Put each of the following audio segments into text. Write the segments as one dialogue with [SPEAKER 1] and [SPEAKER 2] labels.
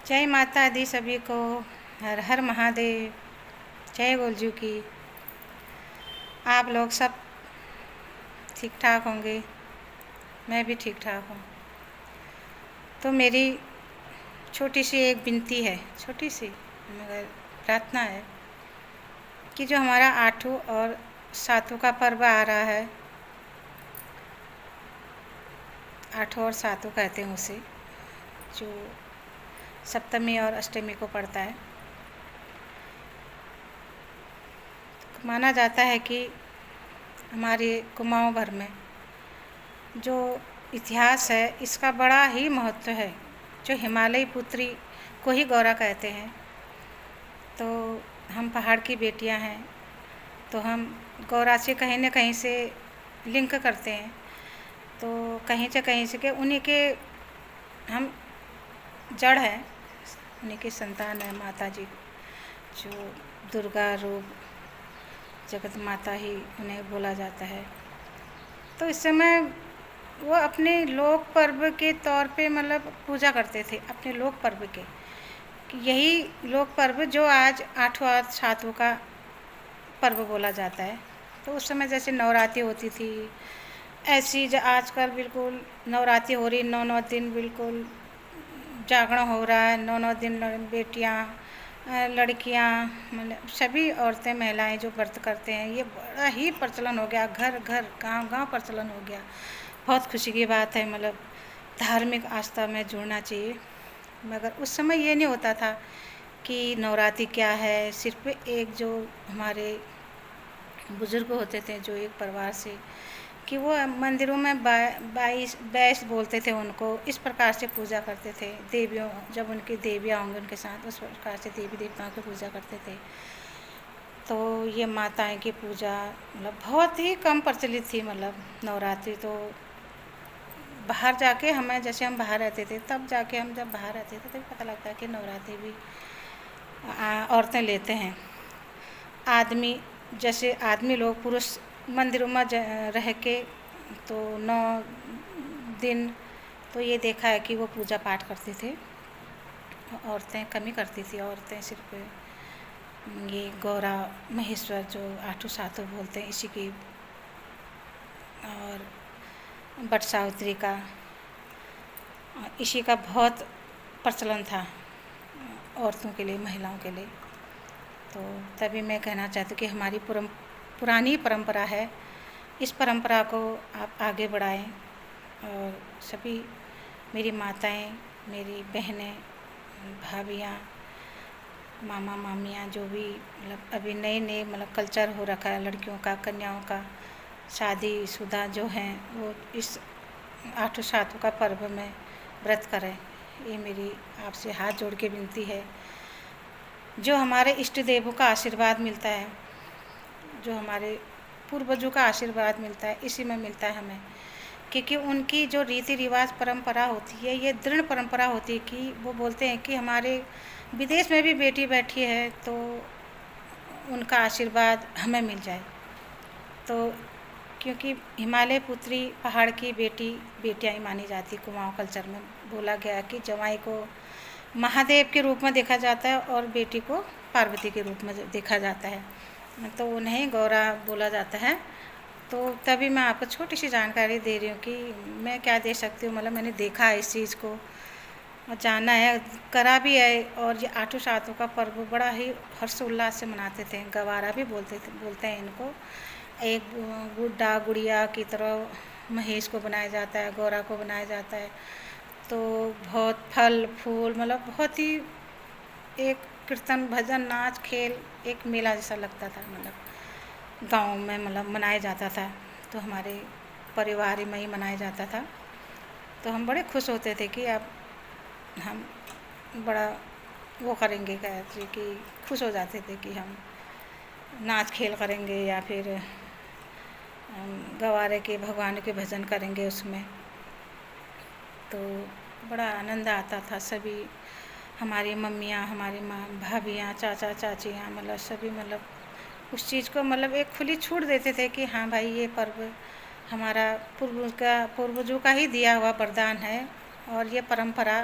[SPEAKER 1] जय माता दी सभी को। हर हर महादेव। जय गोलजू की। आप लोग सब ठीक ठाक होंगे। मैं भी ठीक ठाक हूँ। तो मेरी छोटी सी एक विनती है, छोटी सी मगर प्रार्थना है कि जो हमारा आठों और सातों का पर्व आ रहा है, आठों और सातों कहते हैं उसे, जो सप्तमी और अष्टमी को पड़ता है। माना जाता है कि हमारे कुमाऊँ भर में जो इतिहास है इसका बड़ा ही महत्व है। जो हिमालयी पुत्री को ही गौरा कहते हैं। तो हम पहाड़ की बेटियां हैं, तो हम गौरा से कहीं न कहीं से लिंक करते हैं। तो कहीं से कहीं से के उन्हीं के हम जड़ हैं, उन्हीं की संतान है माता जी, जो दुर्गा रूप जगत माता ही उन्हें बोला जाता है। तो इस समय वो अपने लोक पर्व के तौर पे मतलब पूजा करते थे, अपने लोक पर्व के। यही लोक पर्व जो आज आठों और सातों का पर्व बोला जाता है। तो उस समय जैसे नवरात्रि होती थी, ऐसी आजकल बिल्कुल नवरात्रि हो रही, 9 दिन बिल्कुल जागरण हो रहा है। 9 दिन बेटियां, लड़कियां, मतलब सभी औरतें महिलाएं जो व्रत करते हैं, ये बड़ा ही प्रचलन हो गया। घर घर गांव गांव प्रचलन हो गया। बहुत खुशी की बात है। मतलब धार्मिक आस्था में जुड़ना चाहिए। मगर उस समय ये नहीं होता था कि नवरात्रि क्या है। सिर्फ एक जो हमारे बुज़ुर्ग होते थे, जो एक परिवार से, कि वो मंदिरों में बाईस बैस बोलते थे उनको, इस प्रकार से पूजा करते थे। देवियों, जब उनकी देवियाँ होंगी उनके साथ, उस प्रकार से देवी देवताओं की पूजा करते थे। तो ये माताएं की पूजा मतलब बहुत ही कम प्रचलित थी। मतलब नवरात्रि तो बाहर जाके हमें, जैसे हम बाहर रहते थे तब जाके, हम जब बाहर रहते थे तभी पता लगता है कि नवरात्रि भी औरतें लेते हैं। आदमी, जैसे आदमी लोग, पुरुष मंदिरों में रह के तो 9 दिन तो ये देखा है कि वो पूजा पाठ करते थे। औरतें कमी करती थी। औरतें सिर्फ ये गौरा महेश्वर जो आठों सातों बोलते हैं इसी की, और बट सावित्री का, इसी का बहुत प्रचलन था औरतों के लिए, महिलाओं के लिए। तो तभी मैं कहना चाहती हूँ कि हमारी पुरानी परंपरा है, इस परंपरा को आप आगे बढ़ाएं। और सभी मेरी माताएं, मेरी बहनें, भाभियाँ, मामा मामियाँ, जो भी मतलब अभी नए नए मतलब कल्चर हो रखा है लड़कियों का, कन्याओं का, शादीशुदा जो हैं, वो इस आठों सातों का पर्व में व्रत करें। ये मेरी आपसे हाथ जोड़ के विनती है। जो हमारे इष्ट देवों का आशीर्वाद मिलता है, जो हमारे पूर्वजों का आशीर्वाद मिलता है, इसी में मिलता है हमें। क्योंकि उनकी जो रीति रिवाज परंपरा होती है, ये दृढ़ परंपरा होती है कि वो बोलते हैं कि हमारे विदेश में भी बेटी बैठी है तो उनका आशीर्वाद हमें मिल जाए। तो क्योंकि हिमालय पुत्री, पहाड़ की बेटी, बेटियाँ ही मानी जाती। कुमाऊँ कल्चर में बोला गया कि जवाई को महादेव के रूप में देखा जाता है और बेटी को पार्वती के रूप में देखा जाता है, तो उन्हें गौरा बोला जाता है। तो तभी मैं आपको छोटी सी जानकारी दे रही हूँ कि मैं क्या दे सकती हूँ। मतलब मैंने देखा है इस चीज़ को और जाना है, करा भी है। और ये आठों सातों का पर्व बड़ा ही हर्षोल्लास से मनाते थे। गवारा भी बोलते हैं इनको। एक गुड्डा गुड़िया की तरह महेश को बनाया जाता है, गौरा को बनाया जाता है। तो बहुत फल फूल, मतलब बहुत ही एक कीर्तन भजन नाच खेल, एक मेला जैसा लगता था। मतलब गांव में मतलब मनाया जाता था। तो हमारे परिवार में ही मनाया जाता था। तो हम बड़े खुश होते थे कि अब हम बड़ा वो करेंगे, कहते कि खुश हो जाते थे कि हम नाच खेल करेंगे या फिर गवारे के भगवान के भजन करेंगे उसमें। तो बड़ा आनंद आता था। सभी हमारी मम्मियाँ, हमारी माँ, भाभियाँ, चाचा चाचियाँ, मतलब सभी मतलब उस चीज़ को मतलब एक खुली छूट देते थे कि हाँ भाई, ये पर्व हमारा पूर्वजों का ही दिया हुआ वरदान है और ये परंपरा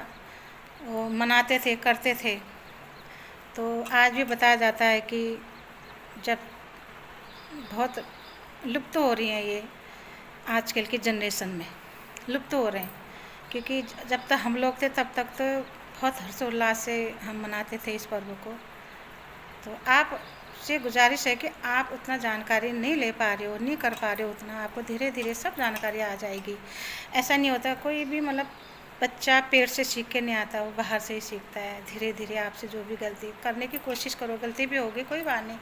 [SPEAKER 1] वो मनाते थे, करते थे। तो आज भी बताया जाता है कि जब बहुत लुप्त हो रही हैं ये आजकल की जनरेशन में, लुप्त हो रहे हैं, क्योंकि जब तक हम लोग थे तब तक तो बहुत हर्षोल्लास से हम मनाते थे इस पर्व को। तो आप से गुजारिश है कि आप उतना जानकारी नहीं ले पा रहे हो, नहीं कर पा रहे हो उतना, आपको धीरे धीरे सब जानकारी आ जाएगी। ऐसा नहीं होता कोई भी मतलब बच्चा पेड़ से सीख के नहीं आता, वो बाहर से ही सीखता है। धीरे धीरे आपसे जो भी गलती करने की कोशिश करो, गलती भी होगी कोई बात नहीं,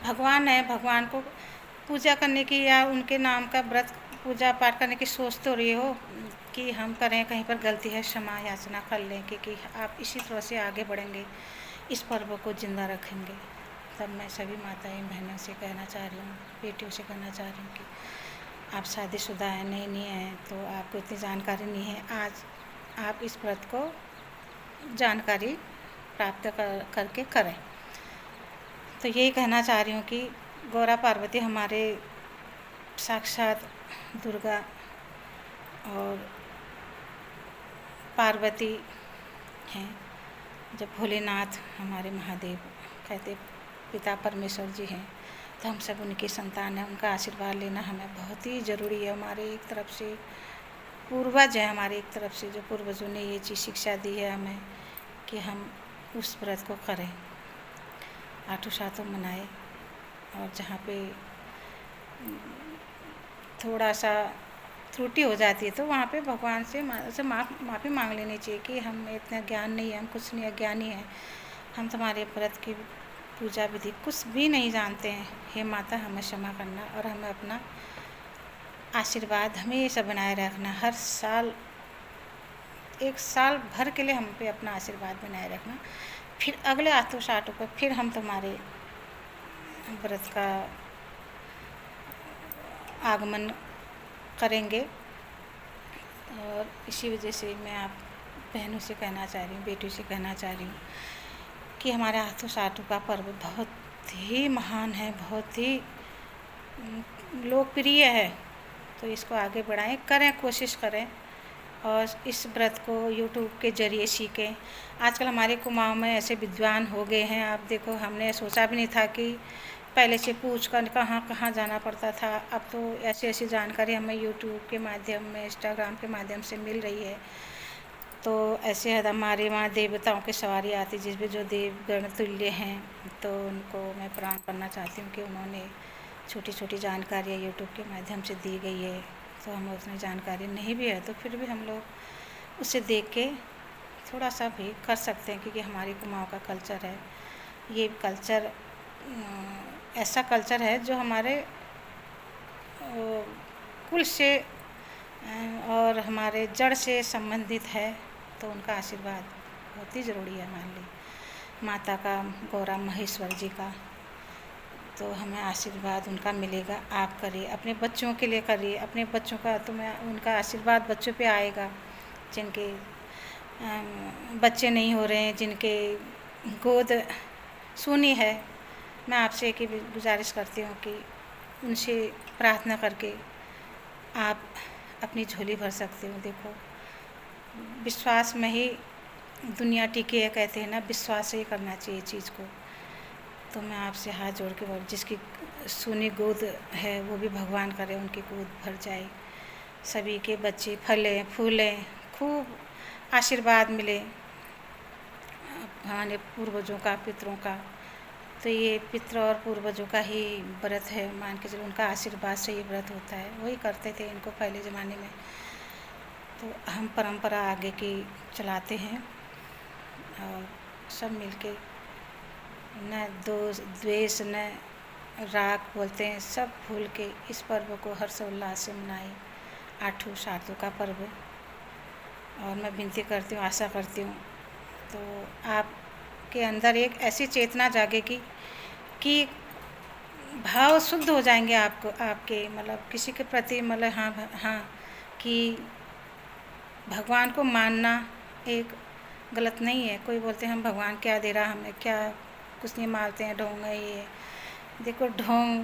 [SPEAKER 1] भगवान है, भगवान को पूजा करने की या उनके नाम का व्रत पूजा पाठ करने की सोच तो रही हो कि हम करें, कहीं पर गलती है क्षमा याचना कर लें, क्योंकि आप इसी तरह से आगे बढ़ेंगे, इस पर्व को जिंदा रखेंगे। तब मैं सभी माताएं बहनों से कहना चाह रही हूँ, बेटियों से कहना चाह रही हूँ कि आप शादीशुदा हैं, नहीं हैं, तो आपको इतनी जानकारी नहीं है, आज आप इस व्रत को जानकारी प्राप्त करके करें। तो यही कहना चाह रही हूँ कि गौरा पार्वती हमारे साक्षात दुर्गा और पार्वती हैं। जब भोलेनाथ हमारे महादेव कहते पिता परमेश्वर जी हैं, तो हम सब उनकी संतान हैं, उनका आशीर्वाद लेना हमें बहुत ही ज़रूरी है। हमारे एक तरफ से पूर्वज है, हमारे एक तरफ से जो पूर्वजों ने ये चीज़ शिक्षा दी है हमें कि हम उस व्रत को करें, आठों सातों मनाए। और जहाँ पे थोड़ा सा त्रुटि हो जाती है तो वहाँ पे भगवान से माफ़ी मांग लेनी चाहिए कि हमें इतना ज्ञान नहीं है, हम कुछ नहीं अज्ञानी हैं, हम तुम्हारे व्रत की पूजा विधि कुछ भी नहीं जानते हैं, हे माता हमें क्षमा करना और हमें अपना आशीर्वाद हमेशा बनाए रखना। हर साल एक साल भर के लिए हम पे अपना आशीर्वाद बनाए रखना, फिर अगले आठों साठों पर फिर हम तुम्हारे व्रत का आगमन करेंगे। और इसी वजह से मैं आप बहनों से कहना चाह रही हूँ, बेटियों से कहना चाह रही हूँ कि हमारे आठों साठों का पर्व बहुत ही महान है, बहुत ही लोकप्रिय है। तो इसको आगे बढ़ाएं, करें, कोशिश करें और इस व्रत को यूट्यूब के ज़रिए सीखें। आजकल हमारे कुमाऊं में ऐसे विद्वान हो गए हैं, आप देखो, हमने सोचा भी नहीं था कि पहले से पूछ कर कहाँ कहाँ जाना पड़ता था। अब तो ऐसी ऐसी जानकारी हमें यूट्यूब के माध्यम में, इंस्टाग्राम के माध्यम से मिल रही है। तो ऐसे हमारे वहाँ देवताओं की सवारी आती, जिसमें जो देवगण तुल्य हैं, तो उनको मैं प्रणाम करना चाहती हूँ कि उन्होंने छोटी छोटी जानकारियाँ यूट्यूब के माध्यम से दी गई है। तो हमें उतनी जानकारी नहीं भी है तो फिर भी हम लोग उसे देख के थोड़ा सा भी कर सकते हैं, क्योंकि हमारी कुमाऊं का कल्चर है। ये कल्चर ऐसा कल्चर है जो हमारे कुल से और हमारे जड़ से संबंधित है। तो उनका आशीर्वाद बहुत ही ज़रूरी है हमारे लिए, माता का, गौरा महेश्वर जी का। तो हमें आशीर्वाद उनका मिलेगा। आप करिए, अपने बच्चों के लिए करिए, अपने बच्चों का तो मैं उनका आशीर्वाद बच्चों पे आएगा, जिनके बच्चे नहीं हो रहे हैं, जिनके गोद सूनी है। मैं आपसे एक ही गुजारिश करती हूँ कि उनसे प्रार्थना करके आप अपनी झोली भर सकते हो। देखो, विश्वास में ही दुनिया टिकी है, कहते हैं ना, विश्वास से ही करना चाहिए चीज़ को। तो मैं आपसे हाथ जोड़ के बोल, जिसकी सूनी गोद है वो भी भगवान करे उनकी गोद भर जाए, सभी के बच्चे फलें फूलें, खूब आशीर्वाद मिले हमारे पूर्वजों का, पितरों का। तो ये पितर और पूर्वजों का ही व्रत है, मान के चलो, उनका आशीर्वाद से ये व्रत होता है, वही करते थे इनको पहले ज़माने में। तो हम परंपरा आगे की चलाते हैं और सब मिलके, न द्वेष न राग बोलते हैं, सब भूल के इस पर्व को हर्षोल्लास से मनाए, आठों सातों का पर्व। और मैं विनती करती हूँ, आशा करती हूँ तो आपके अंदर एक ऐसी चेतना जागेगी कि भाव शुद्ध हो जाएंगे आपको, आपके मतलब किसी के प्रति, मतलब हाँ कि भगवान को मानना एक गलत नहीं है। कोई बोलते हैं हम भगवान क्या दे रहा, हमें क्या, कुछ नहीं मानते हैं, ढोंग है ये। देखो, ढोंग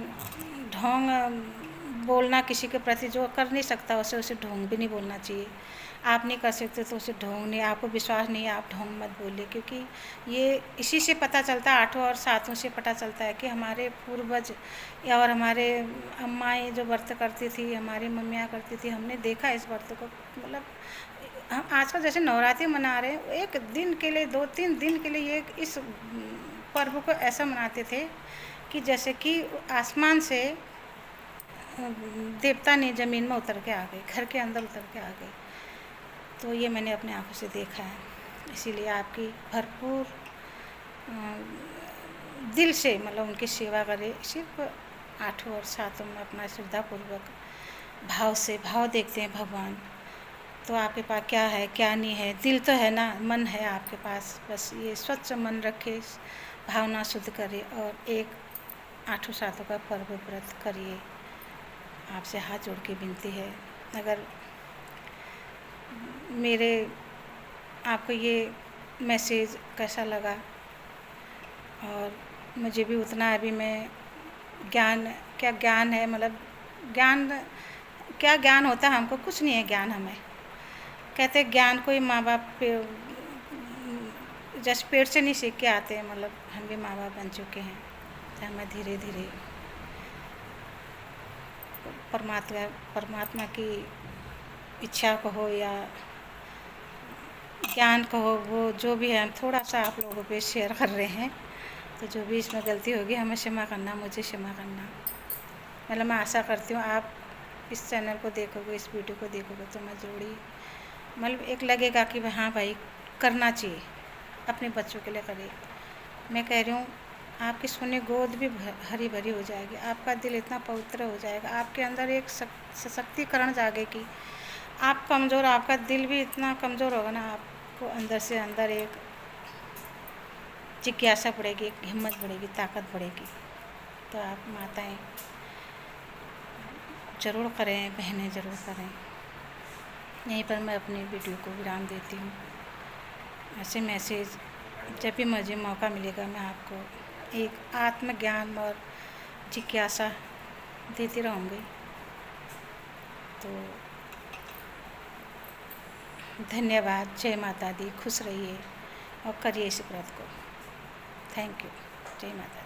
[SPEAKER 1] बोलना किसी के प्रति जो कर नहीं सकता उसे ढोंग भी नहीं बोलना चाहिए। आप नहीं कर सकते तो उसे ढोंग नहीं, आपको विश्वास नहीं है आप ढोंग मत बोलिए, क्योंकि ये इसी से पता चलता है, आठों और सातों से पता चलता है कि हमारे पूर्वज या और हमारे अम्माएँ जो व्रत करती थी, हमारी मम्मियाँ करती थी, हमने देखा इस व्रत को। मतलब हम आजकल जैसे नवरात्रि मना रहे हैं, एक दिन के लिए 2-3 दिन के लिए ये इस पर्व को ऐसा मनाते थे कि जैसे कि आसमान से देवता ने ज़मीन में उतर के आ गए, घर के अंदर उतर के आ गए। तो ये मैंने अपने आँखों से देखा है। इसीलिए आपकी भरपूर दिल से मतलब उनकी सेवा करें, सिर्फ आठों और सातों में अपना श्रद्धापूर्वक भाव से भाव देखते हैं भगवान। तो आपके पास क्या है क्या नहीं है, दिल तो है ना, मन है आपके पास, बस ये स्वच्छ मन रखे, भावना शुद्ध करिए और एक आठों सातों का पर्व व्रत करिए। आपसे हाथ जोड़ के विनती है, अगर मेरे आपको ये मैसेज कैसा लगा, और मुझे भी उतना अभी मैं ज्ञान क्या ज्ञान है, मतलब ज्ञान क्या ज्ञान होता है, हमको कुछ नहीं है ज्ञान। हमें कहते ज्ञान कोई माँ बाप पे जैसे पेट से नहीं सीख के आते हैं, मतलब हम भी माँ बाप बन चुके हैं, तो हमें धीरे धीरे परमात्मा की इच्छा को हो या ज्ञान को हो, वो जो भी है हम थोड़ा सा आप लोगों पे शेयर कर रहे हैं। तो जो भी इसमें गलती होगी हमें क्षमा करना, मुझे क्षमा करना। मतलब मैं आशा करती हूँ आप इस चैनल को देखोगे, इस वीडियो को देखोगे तो मैं ज़रूर ही मतलब एक लगेगा कि हाँ भाई करना चाहिए, अपने बच्चों के लिए करिए। मैं कह रही हूँ आपकी सुनी गोद भी हरी भरी हो जाएगी, आपका दिल इतना पवित्र हो जाएगा, आपके अंदर एक सशक्तिकरण जागेगी। आप कमज़ोर, आपका दिल भी इतना कमज़ोर होगा ना, आपको अंदर से अंदर एक जिज्ञासा बढ़ेगी, एक हिम्मत बढ़ेगी, ताकत बढ़ेगी। तो आप माताएं ज़रूर करें, बहनें ज़रूर करें। यहीं पर मैं अपनी वीडियो को विराम देती हूँ। ऐसे मैसेज जब भी मुझे मौका मिलेगा मैं आपको एक आत्मज्ञान और जिज्ञासा देती रहूँगी। तो धन्यवाद, जय माता दी, खुश रहिए और करिए इस व्रत को। थैंक यू, जय माता दी।